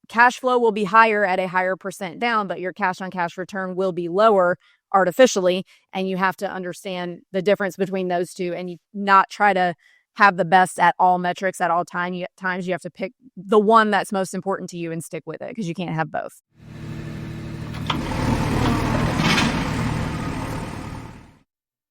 cash flow will be higher at a higher percent down, but your cash on cash return will be lower artificially. And you have to understand the difference between those two, and you not try to have the best at all metrics at all times. You have to pick the one that's most important to you and stick with it, because you can't have both.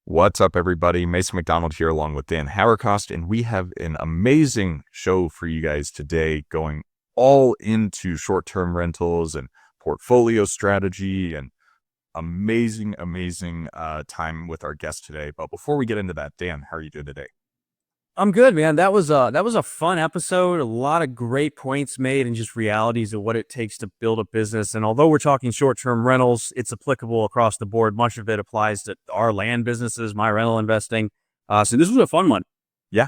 What's up, everybody? Mason McDonald here along with Dan Hawerkost, and we have an amazing show for you guys today, going all into short-term rentals and portfolio strategy, and amazing time with our guest today. But before we get into that, Dan, how are you doing today? I'm good, man. That was a fun episode. A lot of great points made, and just realities of what it takes to build a business. And although we're talking short-term rentals, it's applicable across the board. Much of it applies to our land businesses, my rental investing. So this was a fun one. Yeah.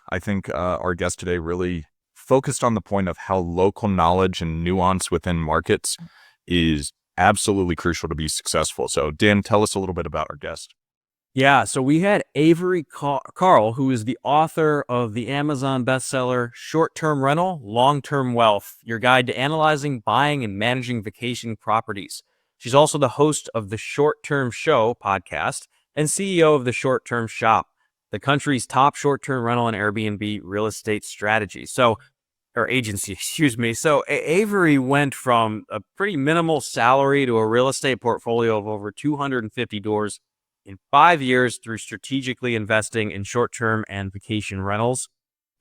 I think our guest today really focused on the point of how local knowledge and nuance within markets is absolutely crucial to be successful. So Dan, tell us a little bit about our guest. Yeah, so we had Avery Carl, who is the author of the Amazon bestseller, Short-Term Rental, Long-Term Wealth, your guide to analyzing, buying, and managing vacation properties. She's also the host of the Short-Term Show podcast and CEO of the Short-Term Shop, the country's top short-term rental and Airbnb real estate strategy. Or agency, excuse me. So Avery went from a pretty minimal salary to a real estate portfolio of over 250 doors in 5 years through strategically investing in short-term and vacation rentals.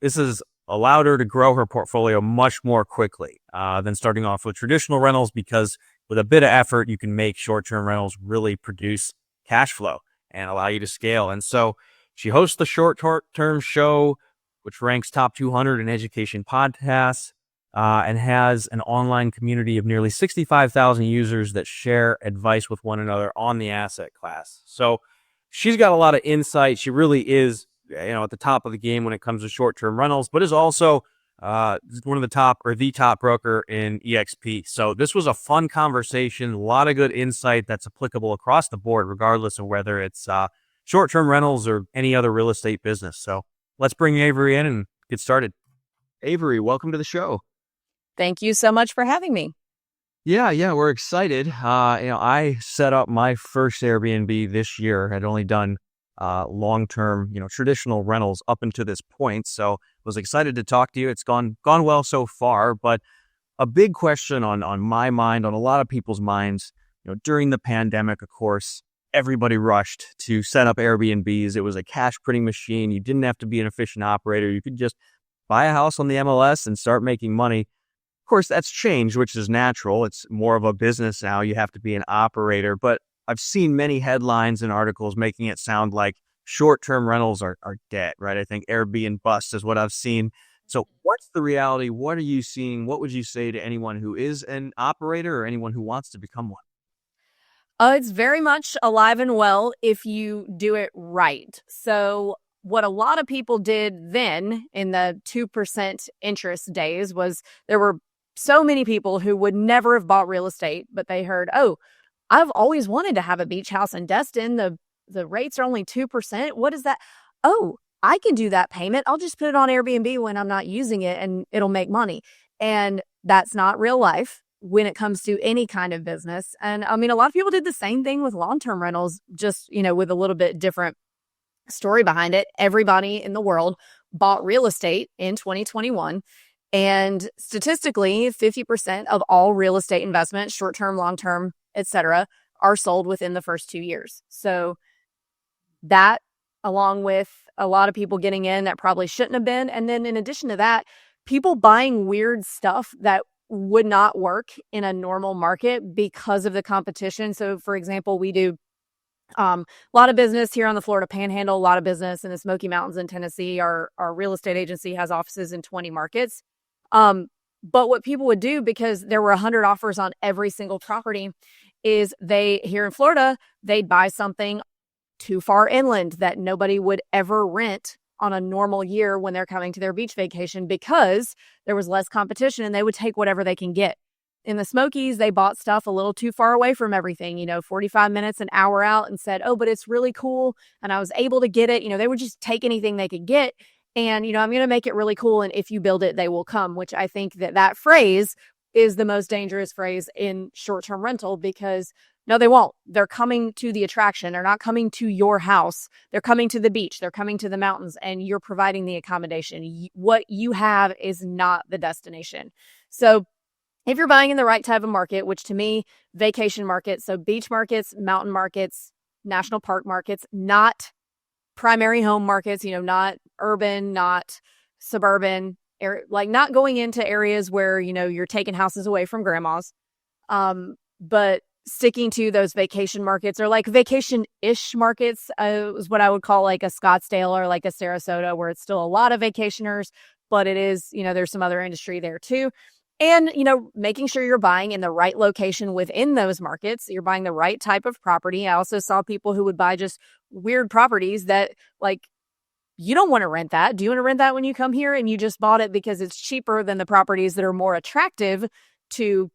This has allowed her to grow her portfolio much more quickly than starting off with traditional rentals, because with a bit of effort, you can make short-term rentals really produce cash flow and allow you to scale. And so she hosts the Short-Term Show, which ranks top 200 in education podcasts, and has an online community of nearly 65,000 users that share advice with one another on the asset class. So she's got a lot of insight. She really is, at the top of the game when it comes to short-term rentals, but is also one of the top, or the top broker in EXP. So this was a fun conversation, a lot of good insight that's applicable across the board, regardless of whether it's short-term rentals or any other real estate business. So let's bring Avery in and get started. Avery, welcome to the show. Thank you so much for having me. Yeah, we're excited. I set up my first Airbnb this year. I'd only done long-term, traditional rentals up until this point. So was excited to talk to you. It's gone well so far, but a big question on my mind, on a lot of people's minds, during the pandemic, of course, everybody rushed to set up Airbnbs. It was a cash printing machine. You didn't have to be an efficient operator. You could just buy a house on the MLS and start making money. Of course, that's changed, which is natural. It's more of a business now. You have to be an operator. But I've seen many headlines and articles making it sound like short-term rentals are dead, right? I think Airbnb bust is what I've seen. So what's the reality? What are you seeing? What would you say to anyone who is an operator or anyone who wants to become one? It's very much alive and well if you do it right. So what a lot of people did then in the 2% interest days was there were so many people who would never have bought real estate, but they heard, oh, I've always wanted to have a beach house in Destin. The rates are only 2%. What is that? Oh, I can do that payment. I'll just put it on Airbnb when I'm not using it and it'll make money. And that's not real life when it comes to any kind of business. And I mean, a lot of people did the same thing with long-term rentals, just, with a little bit different story behind it. Everybody in the world bought real estate in 2021. And statistically, 50% of all real estate investments, short-term, long-term, etc., are sold within the first 2 years. So that, along with a lot of people getting in that probably shouldn't have been. And then in addition to that, people buying weird stuff that would not work in a normal market because of the competition. So for example, we do a lot of business here on the Florida Panhandle, a lot of business in the Smoky Mountains in Tennessee. Our real estate agency has offices in 20 markets. But what people would do, because there were 100 offers on every single property, is here in Florida, they'd buy something too far inland that nobody would ever rent on a normal year when they're coming to their beach vacation, because there was less competition and they would take whatever they can get. In the Smokies, they bought stuff a little too far away from everything, 45 minutes, an hour out, and said, oh, but it's really cool. And I was able to get it. They would just take anything they could get. And, I'm going to make it really cool. And if you build it, they will come, which I think that phrase is the most dangerous phrase in short-term rental, because no, they won't. They're coming to the attraction. They're not coming to your house. They're coming to the beach. They're coming to the mountains, and you're providing the accommodation. What you have is not the destination. So if you're buying in the right type of market, which to me, vacation markets, so beach markets, mountain markets, national park markets, not primary home markets, not urban, not suburban, like not going into areas where, you're taking houses away from grandma's, but sticking to those vacation markets, or like vacation-ish markets, is what I would call like a Scottsdale or like a Sarasota, where it's still a lot of vacationers, but it is, there's some other industry there too. And, making sure you're buying in the right location within those markets. You're buying the right type of property. I also saw people who would buy just weird properties that, like, you don't want to rent that. Do you want to rent that when you come here? And you just bought it because it's cheaper than the properties that are more attractive to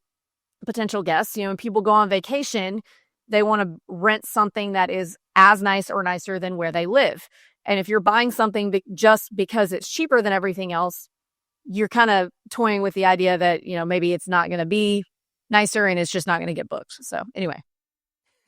potential guests. When people go on vacation, they want to rent something that is as nice or nicer than where they live. And if you're buying something just because it's cheaper than everything else, you're kind of toying with the idea that, maybe it's not going to be nicer and it's just not going to get booked. So anyway.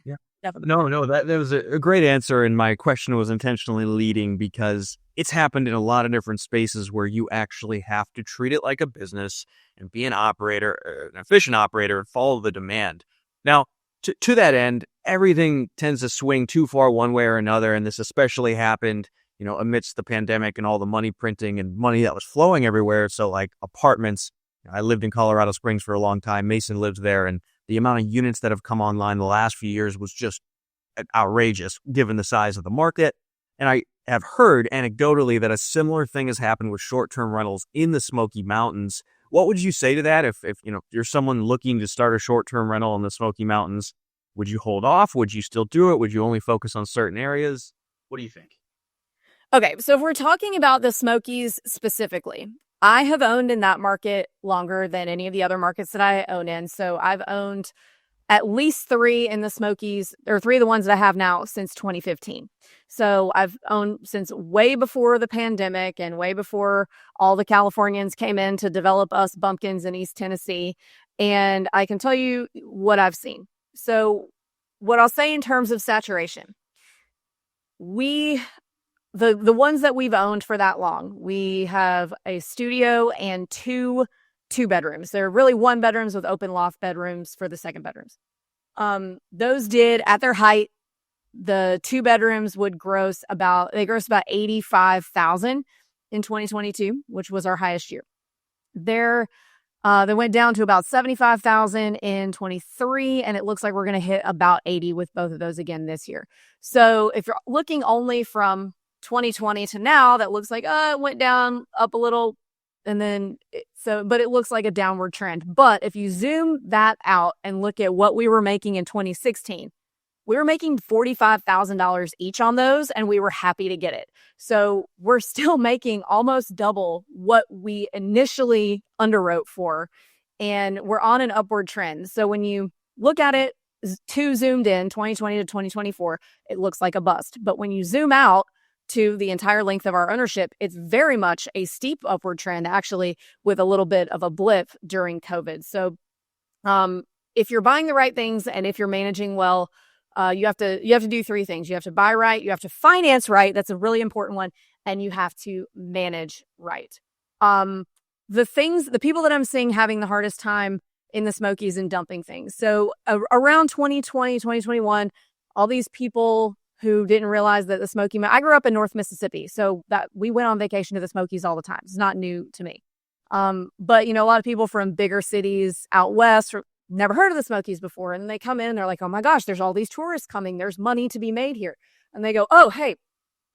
Yeah. Definitely. No, that was a great answer. And my question was intentionally leading because it's happened in a lot of different spaces where you actually have to treat it like a business and be an operator, an efficient operator, and follow the demand. Now, to that end, everything tends to swing too far one way or another. And this especially happened amidst the pandemic and all the money printing and money that was flowing everywhere. So like apartments, I lived in Colorado Springs for a long time. Mason lives there. And the amount of units that have come online the last few years was just outrageous given the size of the market. And I have heard anecdotally that a similar thing has happened with short-term rentals in the Smoky Mountains. What would you say to that? If you're someone looking to start a short-term rental in the Smoky Mountains, would you hold off? Would you still do it? Would you only focus on certain areas? What do you think? Okay, so if we're talking about the Smokies specifically, I have owned in that market longer than any of the other markets that I own in. So I've owned at least 3 in the Smokies, or 3 of the ones that I have now, since 2015. So I've owned since way before the pandemic and way before all the Californians came in to develop us bumpkins in East Tennessee. And I can tell you what I've seen. So what I'll say in terms of saturation, the ones that we've owned for that long, we have a studio and 2 bedrooms. They're really 1 bedrooms with open loft bedrooms for the second bedrooms. Those did, at their height, the 2 bedrooms would grossed about $85,000 in 2022, which was our highest year. They went down to about $75,000 in 23, and it looks like we're going to hit about 80 with both of those again this year. So if you're looking only from 2020 to now, that looks like it went down up a little, and then but it looks like a downward trend. But if you zoom that out and look at what we were making in 2016, we were making $45,000 each on those, and we were happy to get it. So we're still making almost double what we initially underwrote for, and we're on an upward trend. So when you look at it, 2 zoomed in, 2020 to 2024, it looks like a bust. But when you zoom out to the entire length of our ownership, it's very much a steep upward trend, actually, with a little bit of a blip during COVID. So if you're buying the right things and if you're managing well, you have to do 3 things. You have to buy right, you have to finance right. That's a really important one. And you have to manage right. The people that I'm seeing having the hardest time in the Smokies and dumping things. So around 2020, 2021, all these people who didn't realize that the Smoky Mountains, I grew up in North Mississippi, so that we went on vacation to the Smokies all the time. It's not new to me. But a lot of people from bigger cities out west never heard of the Smokies before, and they come in and they're like, oh my gosh, there's all these tourists coming. There's money to be made here. And they go, oh, hey,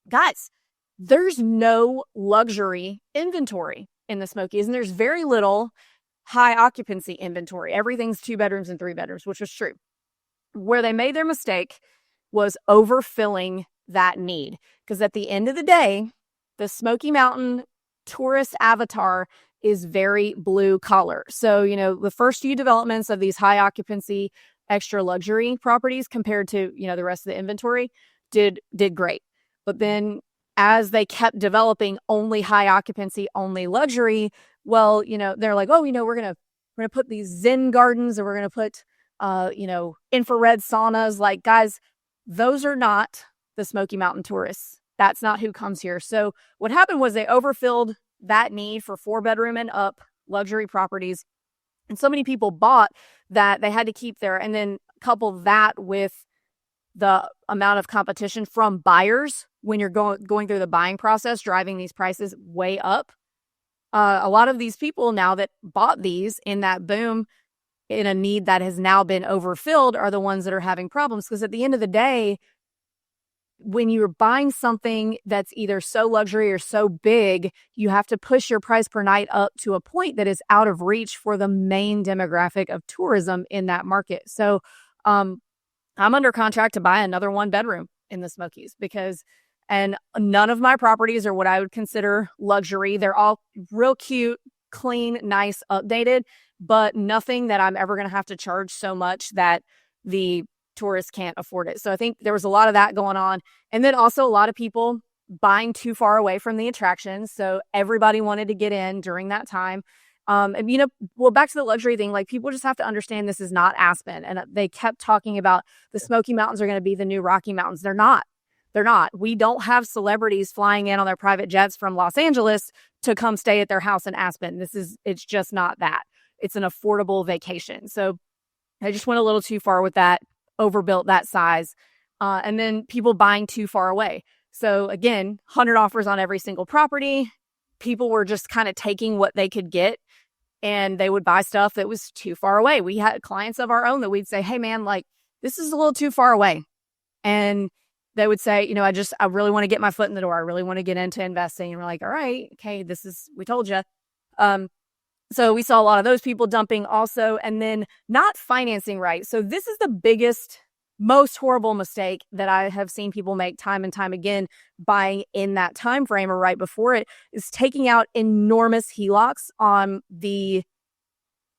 guys, there's no luxury inventory in the Smokies, and there's very little high occupancy inventory. Everything's 2 bedrooms and 3 bedrooms, which was true. Where they made their mistake was overfilling that need. Because at the end of the day, the Smoky Mountain tourist avatar is very blue collar. So, the first few developments of these high occupancy, extra luxury properties compared to, the rest of the inventory did great. But then as they kept developing only high occupancy, only luxury, well, they're like, oh, we're going to we're going to put these Zen gardens, and we're going to put, infrared saunas. Like, guys, those are not the Smoky Mountain tourists. That's not who comes here. So what happened was they overfilled that need for 4-bedroom and up luxury properties. And so many people bought that they had to keep there. And then couple that with the amount of competition from buyers when you're going through the buying process, driving these prices way up. A lot of these people now that bought these in that boom in a need that has now been overfilled are the ones that are having problems. Because at the end of the day, when you're buying something that's either so luxury or so big, you have to push your price per night up to a point that is out of reach for the main demographic of tourism in that market. So I'm under contract to buy another 1-bedroom in the Smokies and none of my properties are what I would consider luxury. They're all real cute, clean, nice, updated, but nothing that I'm ever going to have to charge so much that the tourists can't afford it. So I think there was a lot of that going on. And then also a lot of people buying too far away from the attractions. So everybody wanted to get in during that time. Back to the luxury thing, like people just have to understand this is not Aspen. And they kept talking about the Smoky Mountains are going to be the new Rocky Mountains. They're not. They're not. We don't have celebrities flying in on their private jets from Los Angeles to come stay at their house in Aspen. It's just not that. It's an affordable vacation. So I just went a little too far with that, overbuilt that size. And then people buying too far away. So again, 100 offers on every single property. People were just kind of taking what they could get and they would buy stuff that was too far away. We had clients of our own that we'd say, hey man, like this is a little too far away. And they would say, I really want to get my foot in the door. I really want to get into investing. And we're like, all right, okay, we told you. So we saw a lot of those people dumping also, and then not financing right. So this is the biggest, most horrible mistake that I have seen people make time and time again, buying in that time frame or right before it, is taking out enormous HELOCs on the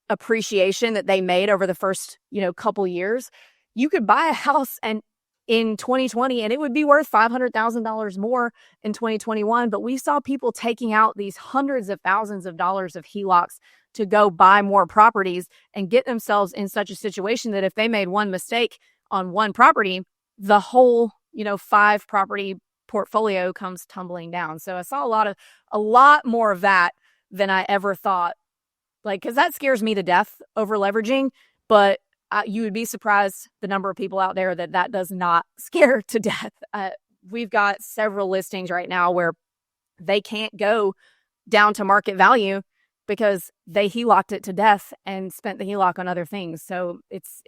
appreciation that they made over the first, couple years. You could buy a house and in 2020, and it would be worth $500,000 more in 2021. But we saw people taking out these hundreds of thousands of dollars of HELOCs to go buy more properties and get themselves in such a situation that if they made one mistake on one property, the whole, 5-property portfolio comes tumbling down. So I saw a lot more of that than I ever thought, because that scares me to death, over leveraging. But you would be surprised the number of people out there that does not scare to death. We've got several listings right now where they can't go down to market value because they HELOC'd it to death and spent the HELOC on other things. So it's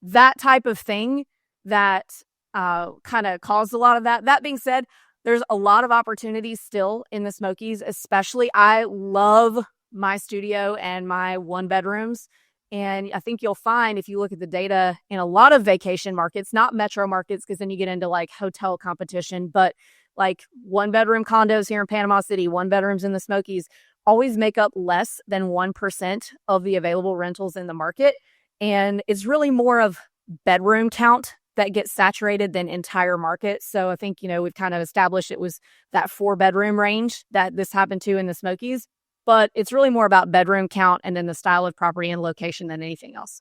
that type of thing that kind of caused a lot of that. That being said, there's a lot of opportunities still in the Smokies, especially I love my studio and my 1-bedrooms. And I think you'll find if you look at the data in a lot of vacation markets, not metro markets, because then you get into like hotel competition, but like 1-bedroom condos here in Panama City, 1-bedrooms in the Smokies always make up less than 1% of the available rentals in the market. And it's really more of bedroom count that gets saturated than entire market. So I think, we've kind of established it was that 4-bedroom range that this happened to in the Smokies. But it's really more about bedroom count and then the style of property and location than anything else.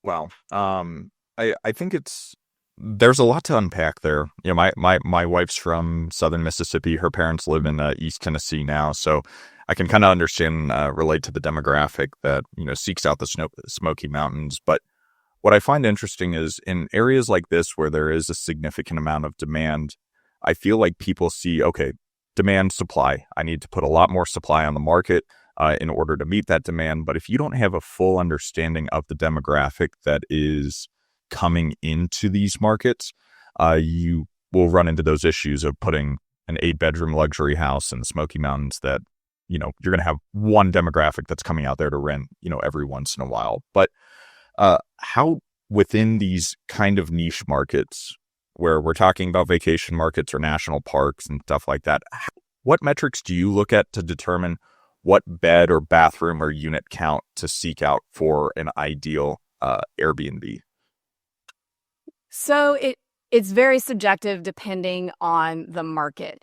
Wow. I think there's a lot to unpack there. My wife's from Southern Mississippi. Her parents live in East Tennessee now. So I can kind of understand, relate to the demographic that, seeks out the Smoky Mountains. But what I find interesting is in areas like this where there is a significant amount of demand, I feel like people see, okay, demand, supply. I need to put a lot more supply on the market in order to meet that demand. But if you don't have a full understanding of the demographic that is coming into these markets, you will run into those issues of putting an 8-bedroom luxury house in the Smoky Mountains that, you're going to have one demographic that's coming out there to rent, every once in a while. But how within these kind of niche markets where we're talking about vacation markets or national parks and stuff like that, what metrics do you look at to determine what bed or bathroom or unit count to seek out for an ideal Airbnb? So it's very subjective depending on the market.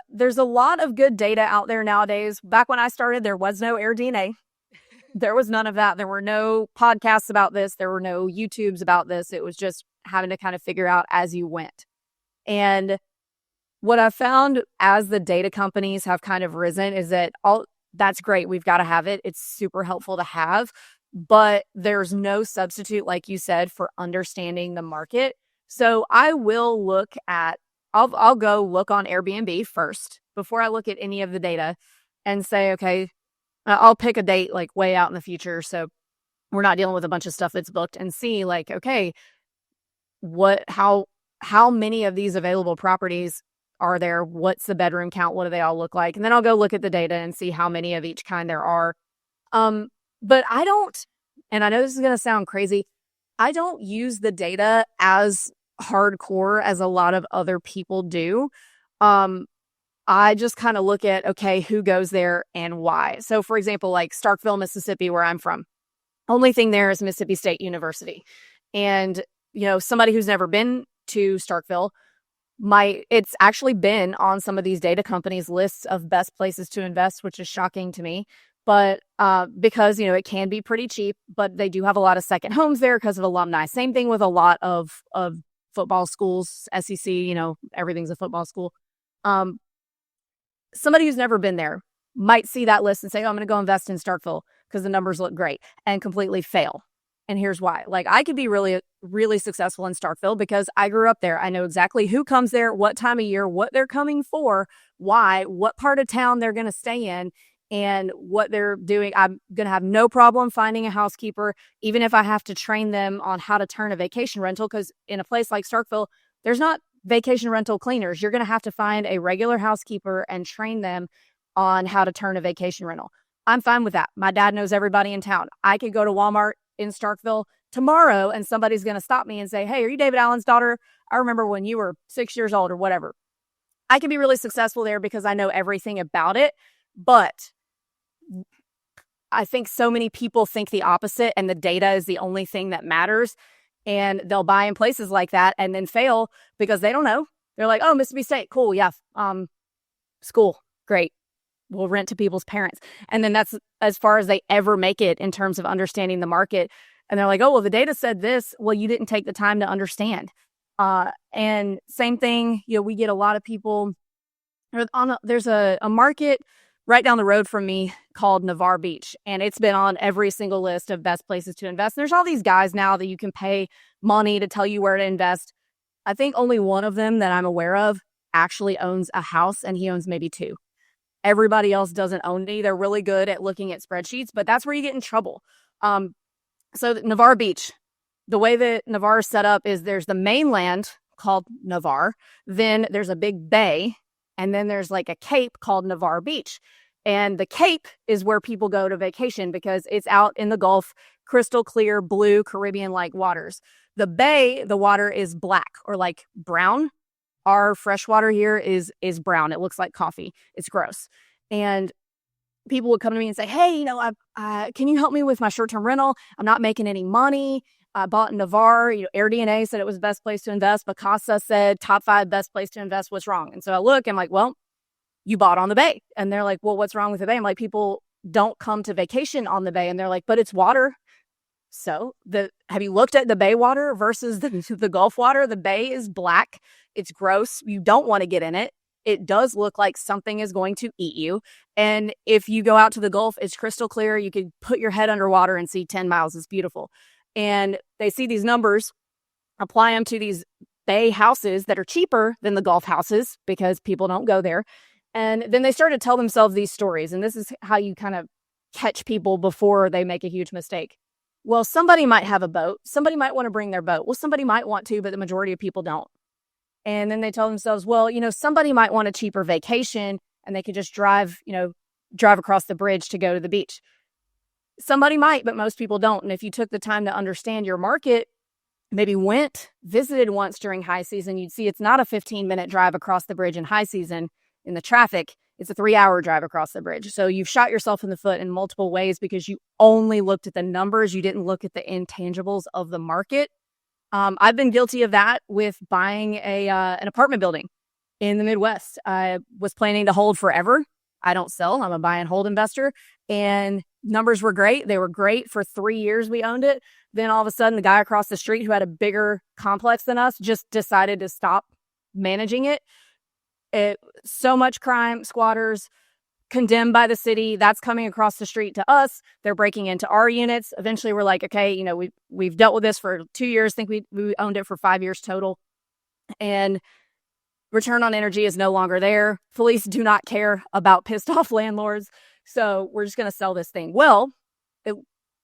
There's a lot of good data out there nowadays. Back when I started, there was no AirDNA. There was none of that. There were no podcasts about this. There were no YouTubes about this. It was just having to kind of figure out as you went. And what I found as the data companies have kind of risen is that that's great. We've got to have it. It's super helpful to have, but there's no substitute, like you said, for understanding the market. So I will look at, I'll go look on Airbnb first before I look at any of the data and say, okay, I'll pick a date like way out in the future. So we're not dealing with a bunch of stuff that's booked, and see like, okay, how many of these available properties are there? What's the bedroom count? What do they all look like? And then I'll go look at the data and see how many of each kind there are. But I don't, and I know this is going to sound crazy, I don't use the data as hardcore as a lot of other people do. I just kind of look at, okay, who goes there and why. So for example, like Starkville, Mississippi, where I'm from, only thing there is Mississippi State University. And, somebody who's never been to Starkville, it's actually been on some of these data companies' lists of best places to invest, which is shocking to me. But because, it can be pretty cheap, but they do have a lot of second homes there because of alumni. Same thing with a lot of football schools, SEC, everything's a football school. Somebody who's never been there might see that list and say, oh, I'm going to go invest in Starkville because the numbers look great, and completely fail. And here's why. Like, I could be really, really successful in Starkville because I grew up there. I know exactly who comes there, what time of year, what they're coming for, why, what part of town they're going to stay in, and what they're doing. I'm going to have no problem finding a housekeeper, even if I have to train them on how to turn a vacation rental, because in a place like Starkville, there's not vacation rental cleaners. You're going to have to find a regular housekeeper and train them on how to turn a vacation rental. I'm fine with that. My dad knows everybody in town. I could go to Walmart in Starkville tomorrow and somebody's going to stop me and say, hey, are you David Allen's daughter? I remember when you were 6 years old or whatever. I can be really successful there because I know everything about it. But I think so many people think the opposite, and the data is the only thing that matters. And they'll buy in places like that and then fail because they don't know. They're like, oh, Mississippi State, cool, yeah. School, great. We'll rent to people's parents. And then that's as far as they ever make it in terms of understanding the market. And they're like, oh, well, the data said this. Well, you didn't take the time to understand. And same thing, we get a lot of people. There's a market right down the road from me called Navarre Beach. And it's been on every single list of best places to invest. And there's all these guys now that you can pay money to tell you where to invest. I think only one of them that I'm aware of actually owns a house, and he owns maybe two. Everybody else doesn't own any. They're really good at looking at spreadsheets, but that's where you get in trouble. So Navarre Beach, the way that Navarre is set up is there's the mainland called Navarre, then there's a big bay, and then there's like a cape called Navarre Beach. And the cape is where people go to vacation because it's out in the Gulf, crystal clear, blue, Caribbean-like waters. The bay, the water is black or like brown. Our freshwater here is brown. It looks like coffee. It's gross. And people would come to me and say, hey, can you help me with my short-term rental? I'm not making any money. I bought in Navarre. AirDNA said it was the best place to invest. Picasa said top 5 best place to invest. What's wrong? And so I look, I'm like, well, you bought on the bay. And they're like, well, what's wrong with the bay? I'm like, people don't come to vacation on the bay. And they're like, but it's water. So have you looked at the bay water versus the Gulf water? The bay is black. It's gross. You don't want to get in it. It does look like something is going to eat you. And if you go out to the Gulf, it's crystal clear. You could put your head underwater and see 10 miles. It's beautiful. And they see these numbers, apply them to these bay houses that are cheaper than the Gulf houses because people don't go there. And then they start to tell themselves these stories. And this is how you kind of catch people before they make a huge mistake. Well, somebody might have a boat. Somebody might want to bring their boat. Well, somebody might want to, but the majority of people don't. And then they tell themselves, well, somebody might want a cheaper vacation and they could just drive across the bridge to go to the beach. Somebody might, but most people don't. And if you took the time to understand your market, maybe visited once during high season, you'd see it's not a 15-minute drive across the bridge in high season in the traffic. It's a 3-hour drive across the bridge. So you've shot yourself in the foot in multiple ways because you only looked at the numbers. You didn't look at the intangibles of the market. I've been guilty of that with buying an apartment building in the Midwest. I was planning to hold forever. I don't sell. I'm a buy and hold investor. And numbers were great. They were great for 3 years we owned it. Then all of a sudden, the guy across the street who had a bigger complex than us just decided to stop managing it. So much crime, squatters, condemned by the city. That's coming across the street to us. They're breaking into our units. Eventually, we're like, okay, we've dealt with this for 2 years. I think we owned it for 5 years total. And return on energy is no longer there. Police do not care about pissed off landlords. So we're just going to sell this thing. Well,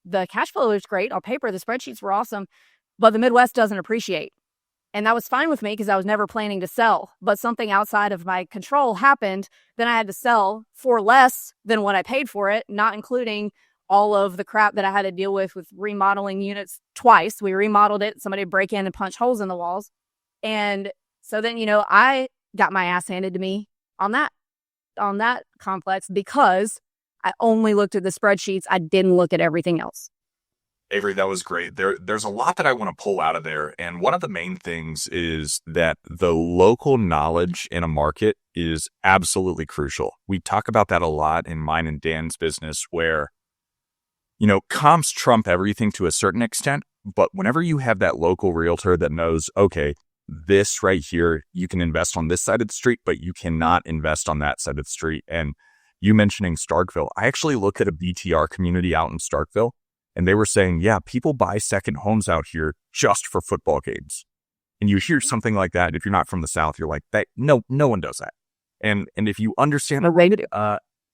the cash flow is great. On paper, the spreadsheets were awesome, but the Midwest doesn't appreciate. And that was fine with me because I was never planning to sell. But something outside of my control happened. Then I had to sell for less than what I paid for it, not including all of the crap that I had to deal with remodeling units twice. We remodeled it. Somebody break in and punch holes in the walls. And so then, I got my ass handed to me on that complex because I only looked at the spreadsheets. I didn't look at everything else. Avery, that was great. There's a lot that I want to pull out of there. And one of the main things is that the local knowledge in a market is absolutely crucial. We talk about that a lot in mine and Dan's business where, comps trump everything to a certain extent. But whenever you have that local realtor that knows, okay, this right here, you can invest on this side of the street, but you cannot invest on that side of the street. And you mentioning Starkville, I actually looked at a BTR community out in Starkville. And they were saying, yeah, people buy second homes out here just for football games. And you hear something like that. If you're not from the South, you're like, no one does that. And if you understand,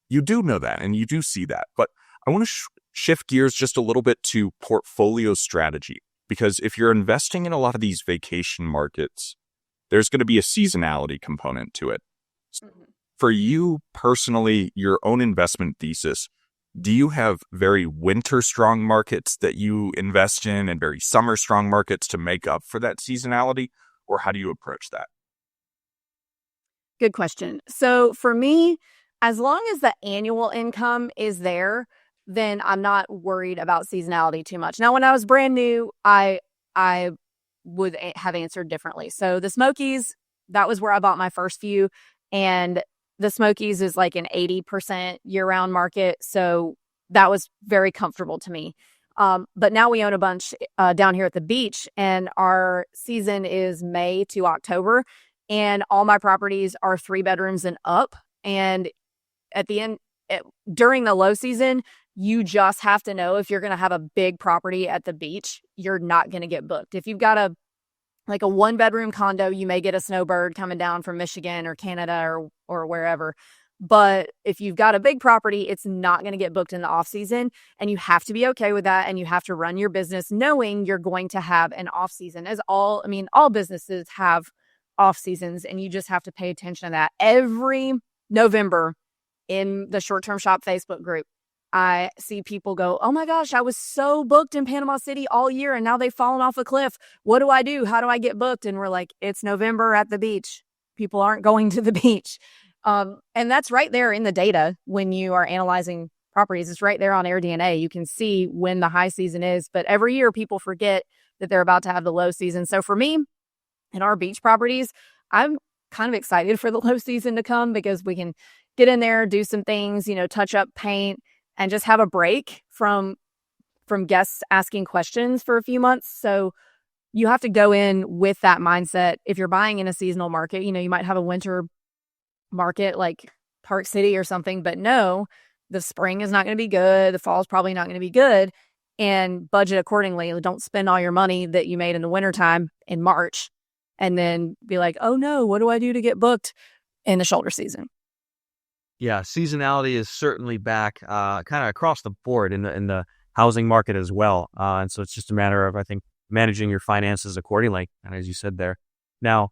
you do know that and you do see that. But I want to shift gears just a little bit to portfolio strategy. Because if you're investing in a lot of these vacation markets, there's going to be a seasonality component to it. Mm-hmm. For you personally, your own investment thesis, do you have very winter strong markets that you invest in and very summer strong markets to make up for that seasonality? Or how do you approach that? Good question. So for me, as long as the annual income is there, then I'm not worried about seasonality too much. Now, when I was brand new, I would have answered differently. So the Smokies, that was where I bought my first few. And the Smokies is like an 80% year-round market. So that was very comfortable to me. But now we own a bunch down here at the beach, and our season is May to October. And all my properties are 3 bedrooms and up. And at the end, during the low season, you just have to know if you're going to have a big property at the beach, you're not going to get booked. If you've got a 1-bedroom condo, you may get a snowbird coming down from Michigan or Canada or wherever. But if you've got a big property, it's not going to get booked in the off season. And you have to be okay with that. And you have to run your business knowing you're going to have an off season. All businesses have off seasons, and you just have to pay attention to that. Every November in the Short-Term Shop Facebook group, I see people go, oh my gosh, I was so booked in Panama City all year and now they've fallen off a cliff. What do I do? How do I get booked? And we're like, it's November at the beach. People aren't going to the beach. And that's right there in the data when you are analyzing properties. It's right there on AirDNA. You can see when the high season is, but every year people forget that they're about to have the low season. So for me, in our beach properties, I'm kind of excited for the low season to come because we can get in there, do some things, touch up paint, and just have a break from guests asking questions for a few months. So you have to go in with that mindset. If you're buying in a seasonal market, you might have a winter market like Park City or something, but no, the spring is not going to be good. The fall is probably not going to be good, and budget accordingly. Don't spend all your money that you made in the wintertime in March and then be like, oh no, what do I do to get booked in the shoulder season? Yeah, seasonality is certainly back kind of across the board in the housing market as well. And so it's just a matter of, I think, managing your finances accordingly. And as you said there. Now,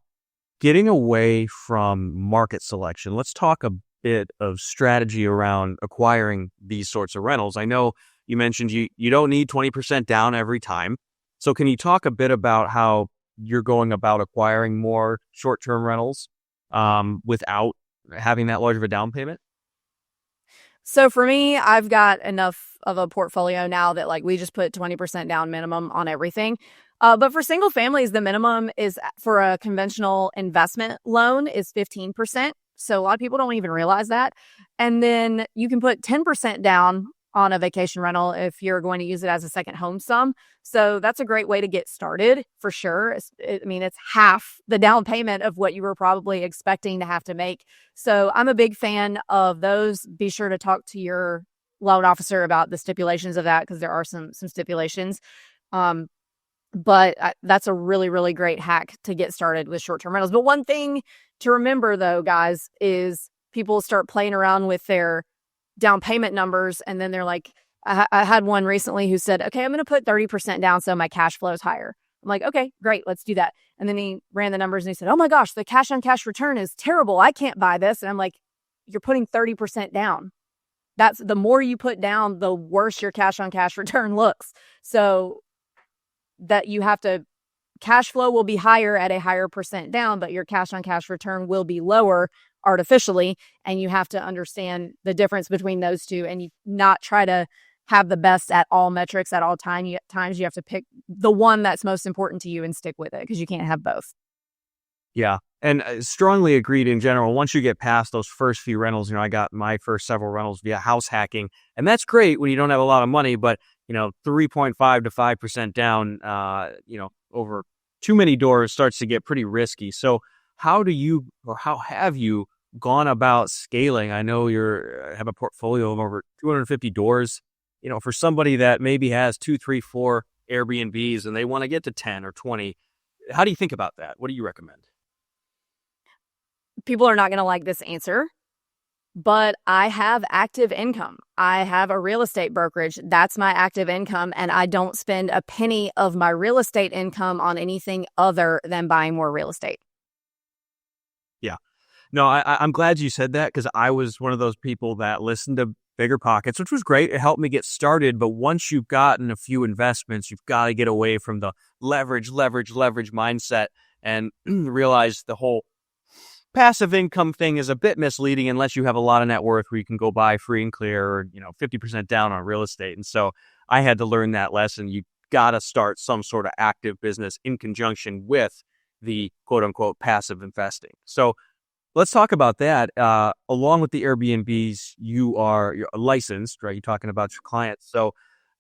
getting away from market selection, let's talk a bit of strategy around acquiring these sorts of rentals. I know you mentioned you don't need 20% down every time. So can you talk a bit about how you're going about acquiring more short-term rentals without having that large of a down payment? So for me, I've got enough of a portfolio now that we just put 20% down minimum on everything. But for single families, the minimum is for a conventional investment loan is 15%. So a lot of people don't even realize that. And then you can put 10% down on a vacation rental if you're going to use it as a second home some. So that's a great way to get started for sure. It's half the down payment of what you were probably expecting to have to make. So I'm a big fan of those. Be sure to talk to your loan officer about the stipulations of that, because there are some stipulations. But that's a really, really great hack to get started with short-term rentals. But one thing to remember, though, guys, is people start playing around with their down payment numbers, and then they're like, I had one recently who said, okay, I'm going to put 30% down so my cash flow is higher. I'm like, okay, great, let's do that. And then he ran the numbers and he said, oh my gosh, the cash on cash return is terrible. I can't buy this. And I'm like, you're putting 30% down. That's the more you put down, the worse your cash on cash return looks. So that you have to, cash flow will be higher at a higher percent down, but your cash on cash return will be lower artificially. And you have to understand the difference between those two, and you not try to have the best at all metrics at all times. You have to pick the one that's most important to you and stick with it, because you can't have both. Yeah. And strongly agreed in general. Once you get past those first few rentals, I got my first several rentals via house hacking, and that's great when you don't have a lot of money, but 3.5 to 5% down, over too many doors starts to get pretty risky. So how have you gone about scaling? I know have a portfolio of over 250 doors, for somebody that maybe has 2, 3, 4 Airbnbs and they want to get to 10 or 20. How do you think about that? What do you recommend? People are not going to like this answer, but I have active income. I have a real estate brokerage. That's my active income. And I don't spend a penny of my real estate income on anything other than buying more real estate. Yeah. No, I'm glad you said that, because I was one of those people that listened to Bigger Pockets, which was great. It helped me get started. But once you've gotten a few investments, you've got to get away from the leverage mindset and realize the whole passive income thing is a bit misleading unless you have a lot of net worth where you can go buy free and clear, or 50% down on real estate. And so I had to learn that lesson. You got to start some sort of active business in conjunction with the quote unquote passive investing. So let's talk about that. Along with the Airbnbs, you're licensed, right? You're talking about your clients. So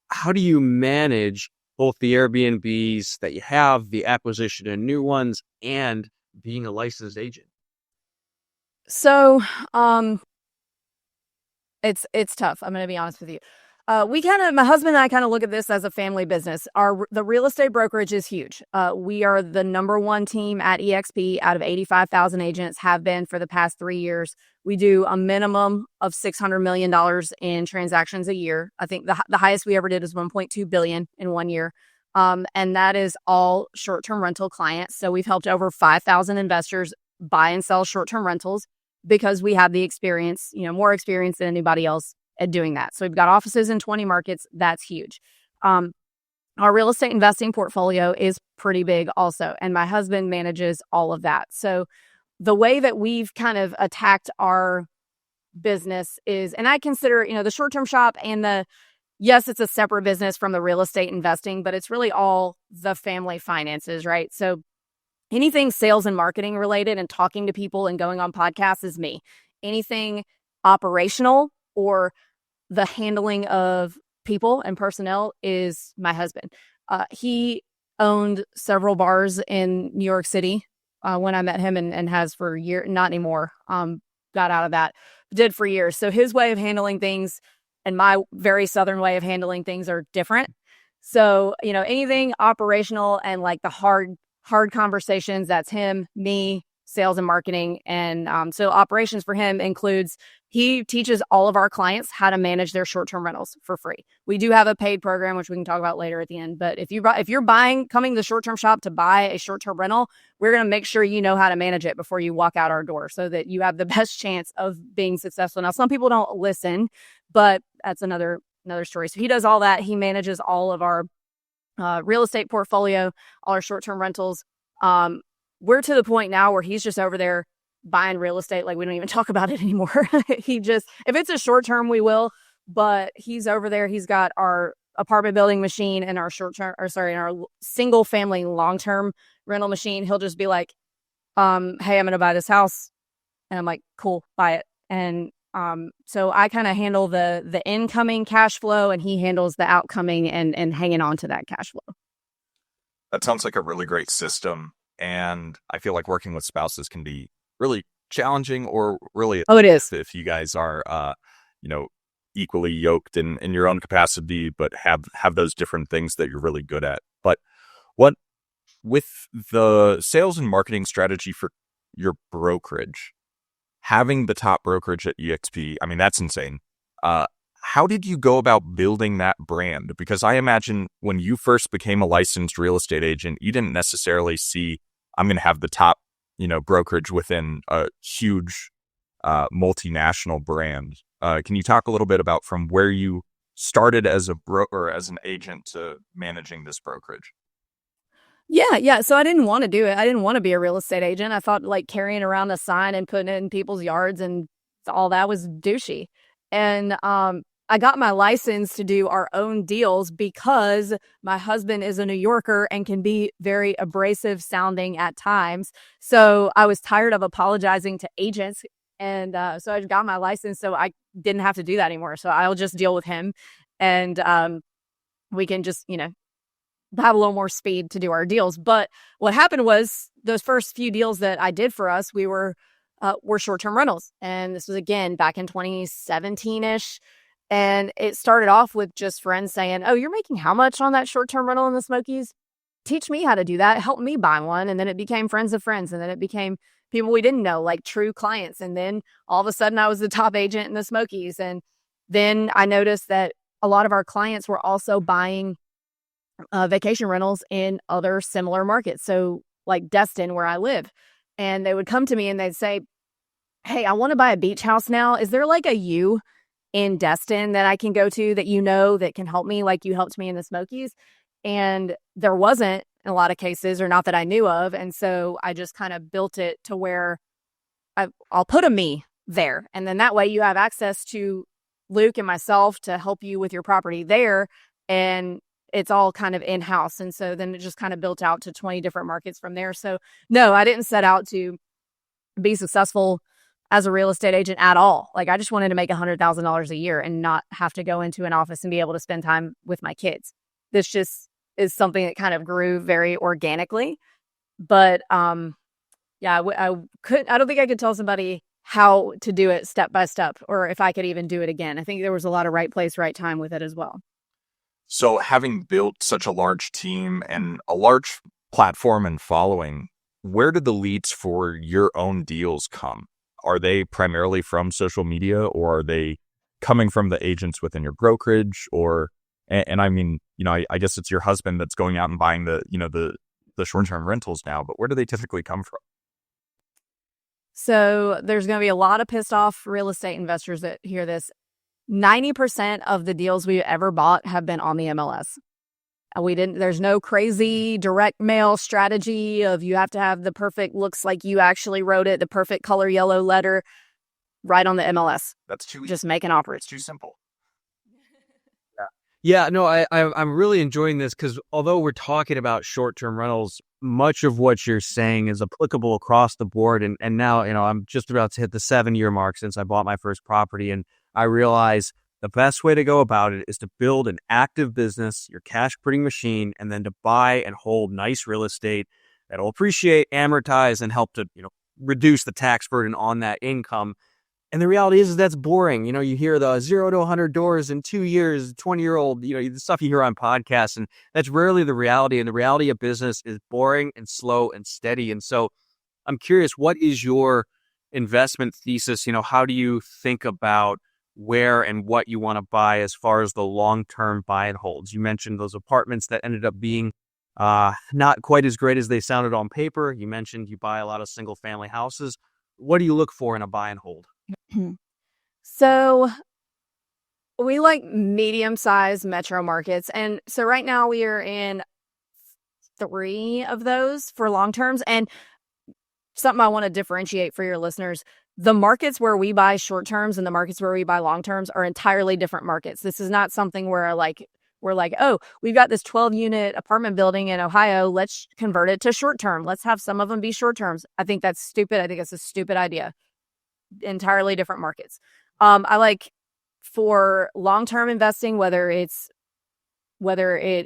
how do you manage both the Airbnbs that you have, the acquisition of new ones, and being a licensed agent? So, it's tough. I'm going to be honest with you. My husband and I kind of look at this as a family business. The real estate brokerage is huge. We are the number one team at EXP out of 85,000 agents, have been for the past 3 years. We do a minimum of $600 million in transactions a year. I think the highest we ever did is 1.2 billion in 1 year. And that is all short-term rental clients. So we've helped over 5,000 investors buy and sell short-term rentals, because we have the experience, more experience than anybody else at doing that. So we've got offices in 20 markets. That's huge. Our real estate investing portfolio is pretty big also, and my husband manages all of that. So the way that we've kind of attacked our business is, and I consider, the short-term shop and yes, it's a separate business from the real estate investing, but it's really all the family finances, right? So anything sales and marketing related and talking to people and going on podcasts is me. Anything operational or the handling of people and personnel is my husband. He owned several bars in New York City when I met him, and has for years, not anymore. Got out of that, did for years. So his way of handling things and my very Southern way of handling things are different. So, anything operational and like the hard conversations, that's him. Me, sales and marketing. And so operations for him includes, he teaches all of our clients how to manage their short-term rentals for free. We do have a paid program, which we can talk about later at the end. But if you're coming to the short-term shop to buy a short-term rental, we're going to make sure you know how to manage it before you walk out our door, so that you have the best chance of being successful. Now, some people don't listen, but that's another story. So he does all that. He manages all of our real estate portfolio, all our short-term rentals. We're to the point now where he's just over there buying real estate. Like, we don't even talk about it anymore. If it's a short-term, we will, but he's over there. He's got our apartment building machine and our our single family long-term rental machine. He'll just be like, hey, I'm going to buy this house. And I'm like, cool, buy it. And So I kind of handle the incoming cash flow, and he handles the outcoming and hanging on to that cash flow. That sounds like a really great system. And I feel like working with spouses can be really challenging or really Oh, it is. if you guys are, you know, equally yoked in your own capacity, but have those different things that you're really good at. But what with the sales and marketing strategy for your brokerage, having the top brokerage at EXP, I mean, that's insane. How did you go about building that brand? Because I imagine when you first became a licensed real estate agent, you didn't necessarily see, I'm going to have the top, brokerage within a huge multinational brand. Can you talk a little bit about from where you started as a broker, as an agent to managing this brokerage? Yeah. So I didn't want to do it. I didn't want to be a real estate agent. I thought like carrying around a sign and putting it in people's yards and all that was douchey. And I got my license to do our own deals because my husband is a New Yorker and can be very abrasive sounding at times. So I was tired of apologizing to agents. And so I got my license so I didn't have to do that anymore. So I'll just deal with him and we can just, have a little more speed to do our deals. But what happened was those first few deals that I did for us, we were short-term rentals. And this was again back in 2017-ish. And it started off with just friends saying, "Oh, you're making how much on that short-term rental in the Smokies? Teach me how to do that. Help me buy one." And then it became friends of friends. And then it became people we didn't know, like true clients. And then all of a sudden I was the top agent in the Smokies. And then I noticed that a lot of our clients were also buying vacation rentals in other similar markets. So like Destin, where I live. And they would come to me and they'd say, "Hey, I want to buy a beach house now. Is there like a U in Destin that I can go to that can help me like you helped me in the Smokies?" And there wasn't in a lot of cases, or not that I knew of. And so I just kind of built it to where I'll put a me there. And then that way you have access to Luke and myself to help you with your property there. And it's all kind of in-house. And so then it just kind of built out to 20 different markets from there. So no, I didn't set out to be successful as a real estate agent at all. Like I just wanted to make $100,000 a year and not have to go into an office and be able to spend time with my kids. This just is something that kind of grew very organically. But yeah, I don't think I could tell somebody how to do it step by step, or if I could even do it again. I think there was a lot of right place, right time with it as well. So having built such a large team and a large platform and following, where did the leads for your own deals come? Are they primarily from social media, or are they coming from the agents within your brokerage? Or, and I mean, I guess it's your husband that's going out and buying the short-term rentals now, but where do they typically come from? So there's going to be a lot of pissed off real estate investors that hear this. 90% of the deals we ever bought have been on the MLS. There's no crazy direct mail strategy of you have to have the perfect, looks like you actually wrote it, the perfect color yellow letter right on the MLS. That's too easy. Just make an offer. It's too simple. Yeah, no, I'm really enjoying this because although we're talking about short-term rentals, much of what you're saying is applicable across the board. And now, I'm just about to hit the 7-year mark since I bought my first property. And I realize the best way to go about it is to build an active business, your cash printing machine, and then to buy and hold nice real estate that'll appreciate, amortize, and help to, reduce the tax burden on that income. And the reality is that's boring. You hear the 0 to 100 doors in 2 years, 20-year-old, the stuff you hear on podcasts, and that's rarely the reality. And the reality of business is boring and slow and steady. And so I'm curious, what is your investment thesis? How do you think about where and what you want to buy as far as the long-term buy and holds? You mentioned those apartments that ended up being not quite as great as they sounded on paper. You mentioned you buy a lot of single-family houses. What do you look for in a buy and hold? So we like medium-sized metro markets. And so right now we are in 3 of those for long terms. And something I want to differentiate for your listeners, the markets where we buy short terms and the markets where we buy long terms are entirely different markets. This is not something where we're like, "Oh, we've got this 12-unit apartment building in Ohio. Let's convert it to short term. Let's have some of them be short terms." I think that's stupid. I think it's a stupid idea. Entirely different markets. I like for long-term investing, whether it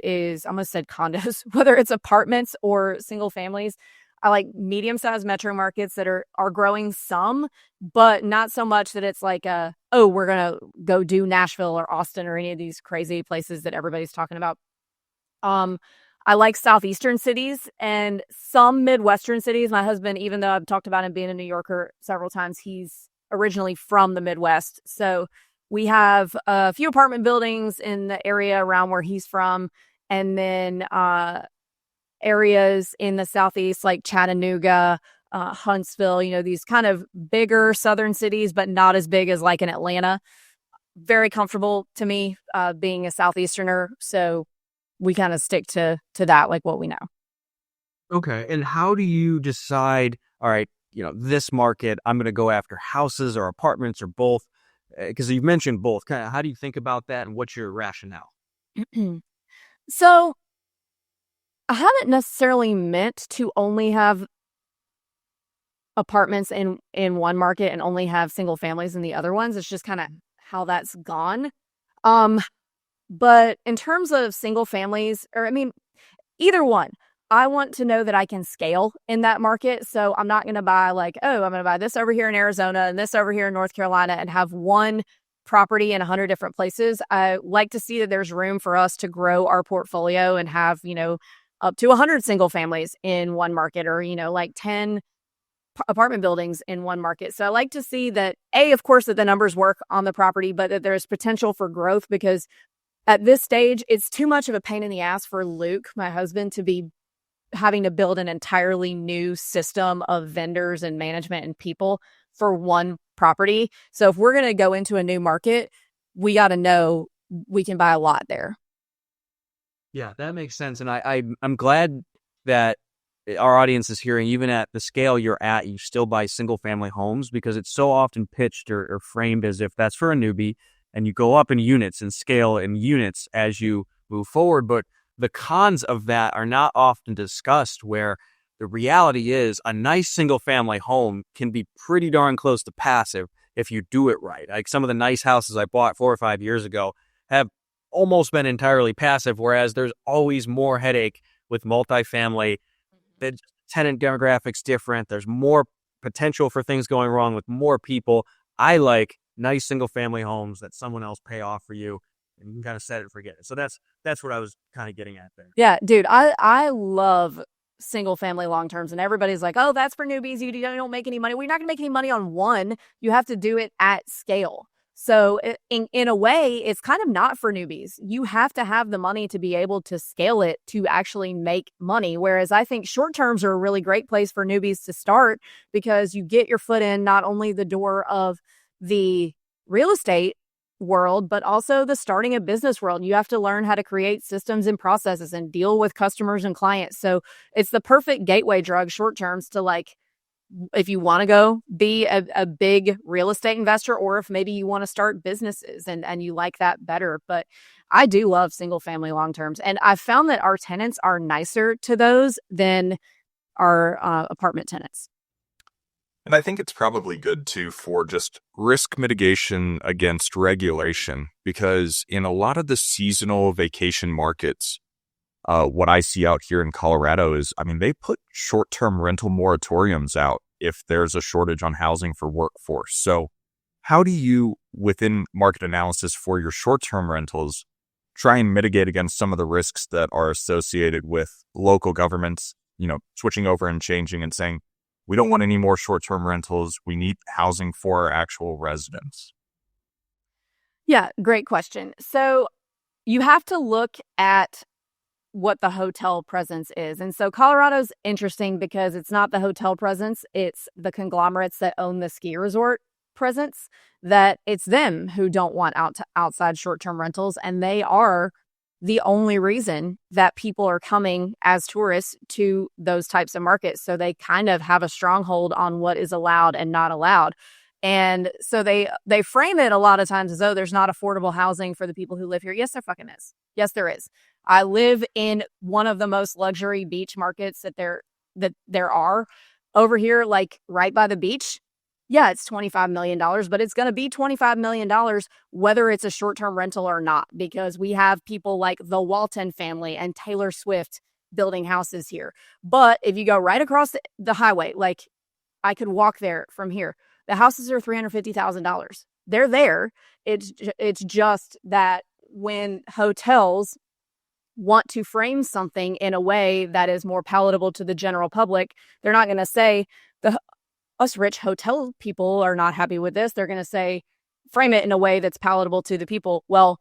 is, I almost said condos, whether it's apartments or single families. I like medium-sized metro markets that are growing some, but not so much that it's like oh, we're gonna go do Nashville or Austin or any of these crazy places that everybody's talking about. Um, I like southeastern cities and some Midwestern cities. My husband, even though I've talked about him being a New Yorker several times, he's originally from the Midwest. So we have a few apartment buildings in the area around where he's from, and then areas in the southeast like Chattanooga, Huntsville, these kind of bigger southern cities, but not as big as like in Atlanta. Very comfortable to me, being a Southeasterner. So we kind of stick to that, like what we know. Okay. And how do you decide, all right, this market, I'm going to go after houses or apartments or both? Because you've mentioned both. Kind of, how do you think about that, and what's your rationale? So I haven't necessarily meant to only have apartments in one market and only have single families in the other ones. It's just kind of how that's gone. But in terms of single families, or I mean, either one, I want to know that I can scale in that market. So I'm not going to buy like, oh, I'm going to buy this over here in Arizona and this over here in North Carolina and have one property in 100 different places. I like to see that there's room for us to grow our portfolio and have, up to 100 single families in one market, or, like 10 apartment buildings in one market. So I like to see that, of course, that the numbers work on the property, but that there's potential for growth, because at this stage, it's too much of a pain in the ass for Luke, my husband, to be having to build an entirely new system of vendors and management and people for one property. So if we're going to go into a new market, we got to know we can buy a lot there. Yeah, that makes sense. And I'm glad that our audience is hearing, even at the scale you're at, you still buy single family homes, because it's so often pitched or framed as if that's for a newbie, and you go up in units and scale in units as you move forward. But the cons of that are not often discussed, where the reality is a nice single family home can be pretty darn close to passive if you do it right. Like some of the nice houses I bought 4 or 5 years ago have almost been entirely passive, whereas there's always more headache with multifamily. The tenant demographics different. There's more potential for things going wrong with more people. I like nice single family homes that someone else pay off for you, and you can kind of set it and forget it. So that's what I was kind of getting at there. Yeah, dude, I love single family long terms, and everybody's like, oh, that's for newbies. You don't make any money. We're not gonna make any money on one. You have to do it at scale. So in a way, it's kind of not for newbies. You have to have the money to be able to scale it to actually make money. Whereas I think short terms are a really great place for newbies to start, because you get your foot in not only the door of the real estate world, but also the starting a business world. You have to learn how to create systems and processes and deal with customers and clients. So it's the perfect gateway drug, short terms, to like, if you want to go be a big real estate investor, or if maybe you want to start businesses and you like that better. But I do love single family long terms. And I've found that our tenants are nicer to those than our apartment tenants. And I think it's probably good too for just risk mitigation against regulation, because in a lot of the seasonal vacation markets, what I see out here in Colorado is, I mean, they put short-term rental moratoriums out if there's a shortage on housing for workforce. So how do you, within market analysis for your short-term rentals, try and mitigate against some of the risks that are associated with local governments, switching over and changing and saying, we don't want any more short-term rentals. We need housing for our actual residents? Yeah, great question. So you have to look at what the hotel presence is. And so Colorado's interesting because it's not the hotel presence, it's the conglomerates that own the ski resort presence, that it's them who don't want outside short-term rentals, and they are the only reason that people are coming as tourists to those types of markets. So they kind of have a stronghold on what is allowed and not allowed. And so they frame it a lot of times as though there's not affordable housing for the people who live here. Yes, there fucking is. Yes, there is. I live in one of the most luxury beach markets that there are over here, like right by the beach. yeah, it's $25 million, but it's going to be $25 million whether it's a short-term rental or not, because we have people like the Walton family and Taylor Swift building houses here. But if you go right across the highway, like I could walk there from here, the houses are $350,000. They're there. It's just that when hotels want to frame something in a way that is more palatable to the general public, they're not going to say the us rich hotel people are not happy with this. They're going to say, frame it in a way that's palatable to the people. Well,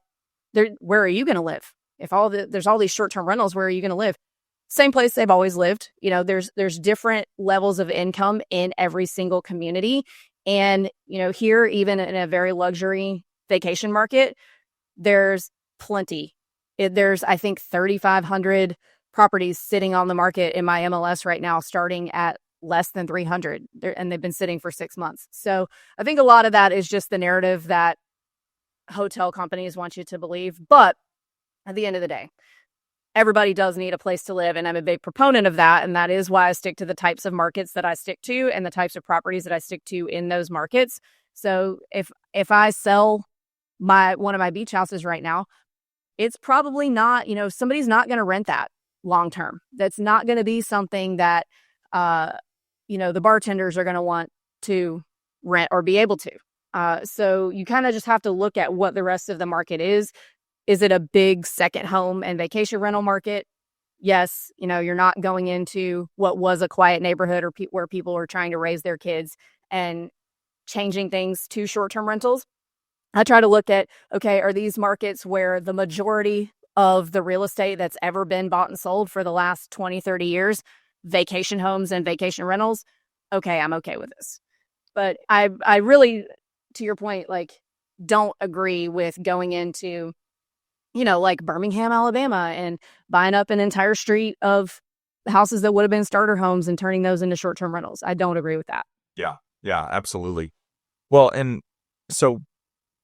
where are you going to live? If there's all these short-term rentals, where are you going to live? Same place they've always lived. You know, there's different levels of income in every single community. And, you know, here, even in a very luxury vacation market, there's plenty. There's, I think, 3,500 properties sitting on the market in my MLS right now, starting at less than 300, and they've been sitting for 6 months. So I think a lot of that is just the narrative that hotel companies want you to believe. But at the end of the day, everybody does need a place to live, and I'm a big proponent of that. And that is why I stick to the types of markets that I stick to and the types of properties that I stick to in those markets. So if I sell one of my beach houses right now, it's probably not, you know, somebody's not going to rent that long term. That's not going to be something that you know, the bartenders are going to want to rent or be able to. So you kind of just have to look at what the rest of the market is. Is it a big second home and vacation rental market? Yes. You know, you're not going into what was a quiet neighborhood or where people are trying to raise their kids and changing things to short-term rentals. I try to look at, okay, are these markets where the majority of the real estate that's ever been bought and sold for the last 20, 30 years, vacation homes and vacation rentals? Okay, I'm okay with this. But I really, to your point, like, don't agree with going into, you know, like Birmingham, Alabama, and buying up an entire street of houses that would have been starter homes and turning those into short-term rentals. I don't agree with that. Yeah, absolutely. Well, and so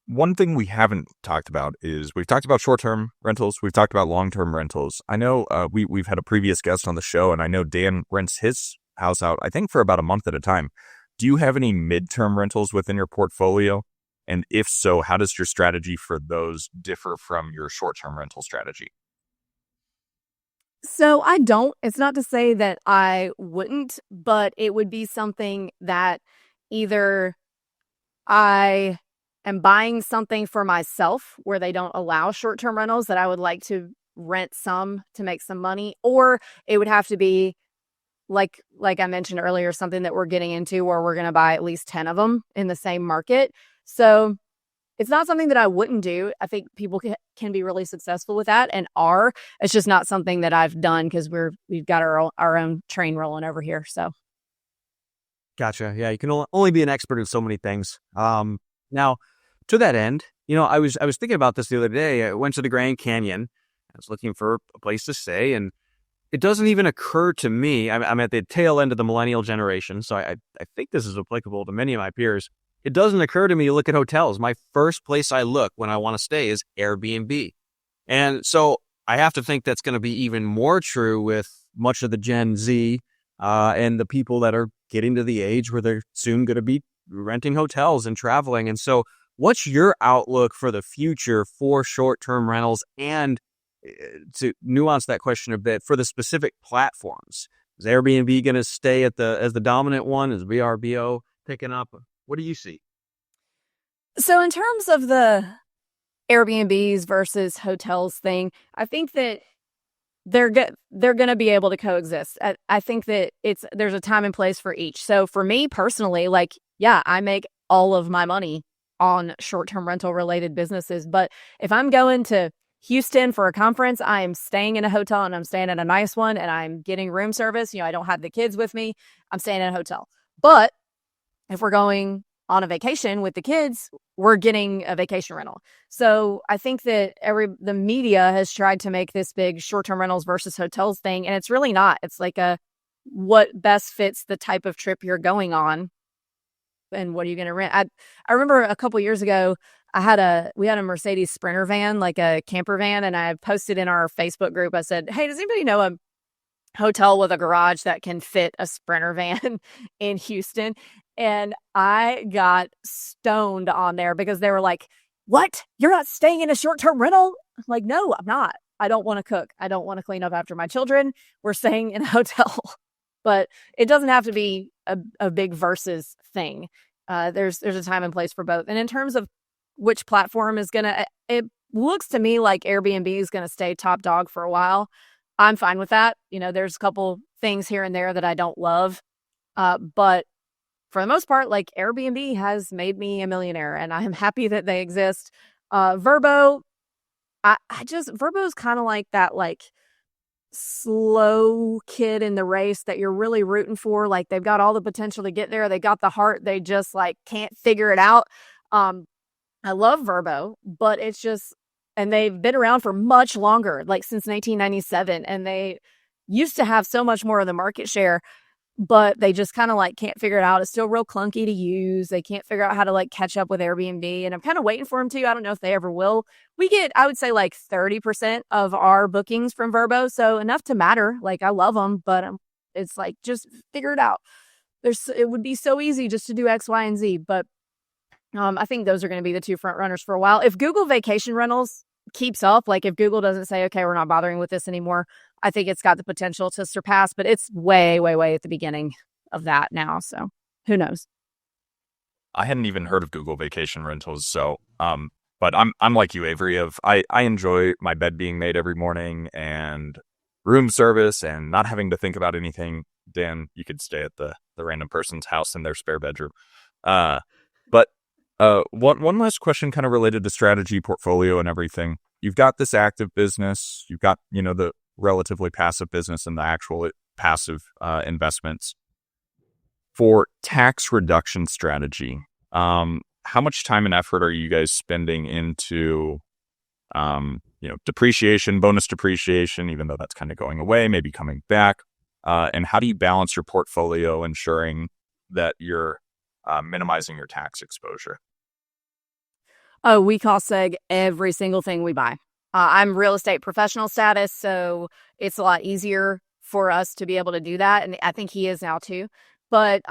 one thing we haven't talked about is we've talked about short-term rentals. We've talked about long-term rentals. I know we've had a previous guest on the show, and I know Dan rents his house out, I think, for about a month at a time. Do you have any mid-term rentals within your portfolio? And if so, how does your strategy for those differ from your short-term rental strategy? So I don't. It's not to say that I wouldn't, but it would be something that either I am buying something for myself where they don't allow short-term rentals that I would like to rent some to make some money, or it would have to be like I mentioned earlier, something that we're getting into where we're going to buy at least 10 of them in the same market. So it's not something that I wouldn't do. I think people can be really successful with that and are. It's just not something that I've done because we've got our own train rolling over here. So. Gotcha. Yeah, you can only be an expert in so many things. Now, to that end, you know, I was thinking about this the other day. I went to the Grand Canyon. I was looking for a place to stay, and it doesn't even occur to me. I'm at the tail end of the millennial generation, so I think this is applicable to many of my peers. It doesn't occur to me to look at hotels. My first place I look when I want to stay is Airbnb. And so I have to think that's going to be even more true with much of the Gen Z and the people that are getting to the age where they're soon going to be renting hotels and traveling. And so what's your outlook for the future for short-term rentals, and to nuance that question a bit, for the specific platforms? Is Airbnb going to stay as the dominant one? Is VRBO picking up? What do you see? So in terms of the Airbnbs versus hotels thing, I think that they're going to be able to coexist. I think that there's a time and place for each. So for me personally, like, yeah, I make all of my money on short-term rental related businesses. But if I'm going to Houston for a conference, I am staying in a hotel, and I'm staying in a nice one, and I'm getting room service. You know, I don't have the kids with me. I'm staying in a hotel. But if we're going on a vacation with the kids, we're getting a vacation rental. So I think that the media has tried to make this big short-term rentals versus hotels thing, and it's really not. It's like what best fits the type of trip you're going on, and what are you going to rent? I remember a couple years ago, we had a Mercedes Sprinter van, like a camper van, and I posted in our Facebook group. I said, "Hey, does anybody know a hotel with a garage that can fit a Sprinter van in Houston. And I got stoned on there because they were like, "What? You're not staying in a short-term rental?" I'm like, "No, I'm not. I don't want to cook. I don't want to clean up after my children. We're staying in a hotel." But it doesn't have to be a big versus thing. There's a time and place for both. And in terms of which platform is gonna, it looks to me like Airbnb is gonna stay top dog for a while. I'm fine with that. There's a couple things here and there that I don't love, but for the most part, like, Airbnb has made me a millionaire, and I am happy that they exist. Verbo, Verbo's kind of like that, like, slow kid in the race that you're really rooting for. Like, they've got all the potential to get there. They got the heart. They just, like, can't figure it out. I love Verbo, but it's just, and they've been around for much longer, like since 1997, and they used to have so much more of the market share, but they just kind of like can't figure it out. It's still real clunky to use. They can't figure out how to like catch up with Airbnb, and I'm kind of waiting for them to. I don't know if they ever will. We get, I would say, like 30% of our bookings from Verbo, so enough to matter. Like, I love them, but it's like, just figure it out. It would be so easy just to do X, Y, and Z, but I think those are going to be the two front runners for a while. If Google Vacation Rentals keeps up, like if Google doesn't say, okay, we're not bothering with this anymore, I think it's got the potential to surpass, but it's way, way, way at the beginning of that now. So who knows? I hadn't even heard of Google Vacation Rentals, so but I'm like you, Avery. I enjoy my bed being made every morning and room service and not having to think about anything. Dan, you could stay at the random person's house in their spare bedroom. But one last question, kind of related to strategy, portfolio, and everything. You've got this active business. You've got the relatively passive business and the actual passive investments. For tax reduction strategy, how much time and effort are you guys spending into, depreciation, bonus depreciation, even though that's kind of going away, maybe coming back? And how do you balance your portfolio, ensuring that you're minimizing your tax exposure? Oh, we cost seg every single thing we buy. I'm real estate professional status, so it's a lot easier for us to be able to do that. And I think he is now too. But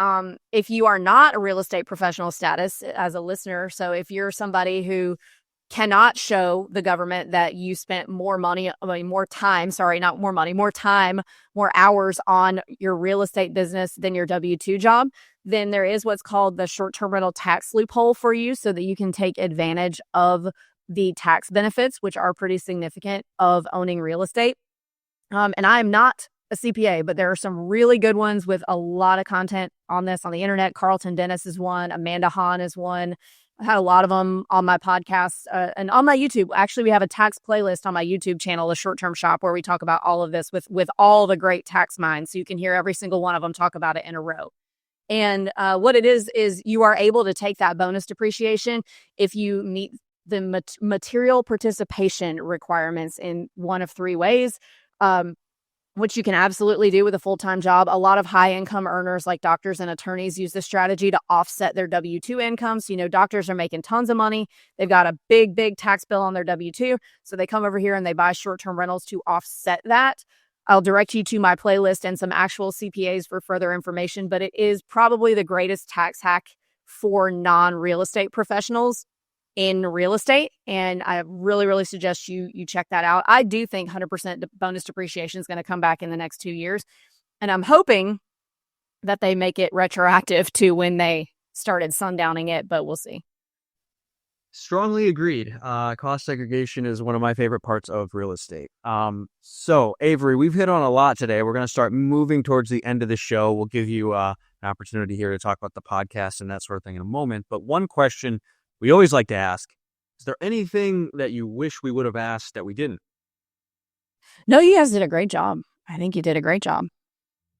if you are not a real estate professional status as a listener, so if you're somebody who cannot show the government that you spent more time, more hours on your real estate business than your W-2 job, then there is what's called the short-term rental tax loophole for you, so that you can take advantage of the tax benefits, which are pretty significant, of owning real estate. And I'm not a CPA, but there are some really good ones with a lot of content on this on the internet. Carlton Dennis is one. Amanda Hahn is one. I had a lot of them on my podcast and on my YouTube. Actually, we have a tax playlist on my YouTube channel, The Short Term Shop, where we talk about all of this with all the great tax minds. So you can hear every single one of them talk about it in a row. And what it is you are able to take that bonus depreciation if you meet the material participation requirements in one of three ways, which you can absolutely do with a full-time job. A lot of high-income earners like doctors and attorneys use this strategy to offset their W-2 income. So, doctors are making tons of money. They've got a big, big tax bill on their W-2. So they come over here and they buy short-term rentals to offset that. I'll direct you to my playlist and some actual CPAs for further information, but it is probably the greatest tax hack for non-real estate professionals in real estate. And I really, really suggest you check that out. I do think 100% bonus depreciation is going to come back in the next 2 years. And I'm hoping that they make it retroactive to when they started sundowning it, but we'll see. Strongly agreed. Cost segregation is one of my favorite parts of real estate. So, Avery, we've hit on a lot today. We're going to start moving towards the end of the show. We'll give you an opportunity here to talk about the podcast and that sort of thing in a moment. But one question we always like to ask, is there anything that you wish we would have asked that we didn't? No, you guys did a great job. I think you did a great job.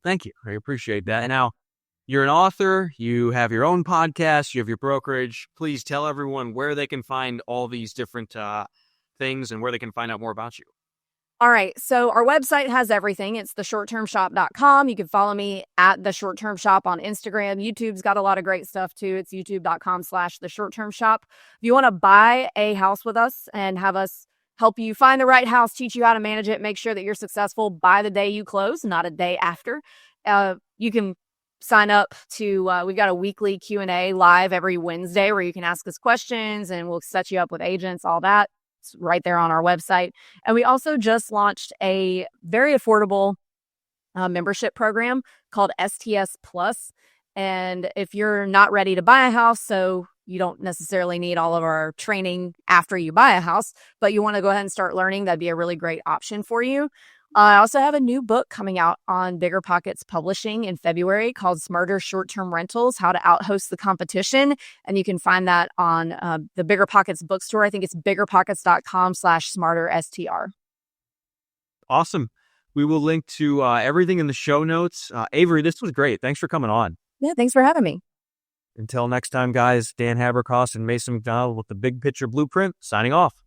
Thank you. I appreciate that. And now, you're an author, you have your own podcast, you have your brokerage. Please tell everyone where they can find all these different things and where they can find out more about you. All right. So our website has everything. It's theshorttermshop.com. You can follow me at The Short Term Shop on Instagram. YouTube's got a lot of great stuff too. It's youtube.com/theshorttermshop. If you want to buy a house with us and have us help you find the right house, teach you how to manage it, make sure that you're successful by the day you close, not a day after. You can sign up to, we've got a weekly Q&A live every Wednesday where you can ask us questions and we'll set you up with agents, all that. It's right there on our website. And we also just launched a very affordable membership program called STS Plus. And if you're not ready to buy a house, so you don't necessarily need all of our training after you buy a house, but you want to go ahead and start learning, that'd be a really great option for you. I also have a new book coming out on Bigger Pockets Publishing in February called Smarter Short-Term Rentals, How to Outhost the Competition. And you can find that on the Bigger Pockets bookstore. I think it's biggerpockets.com/smarterstr. Awesome. We will link to everything in the show notes. Avery, this was great. Thanks for coming on. Yeah, thanks for having me. Until next time, guys, Dan Habercost and Mason McDonald with the Big Picture Blueprint, signing off.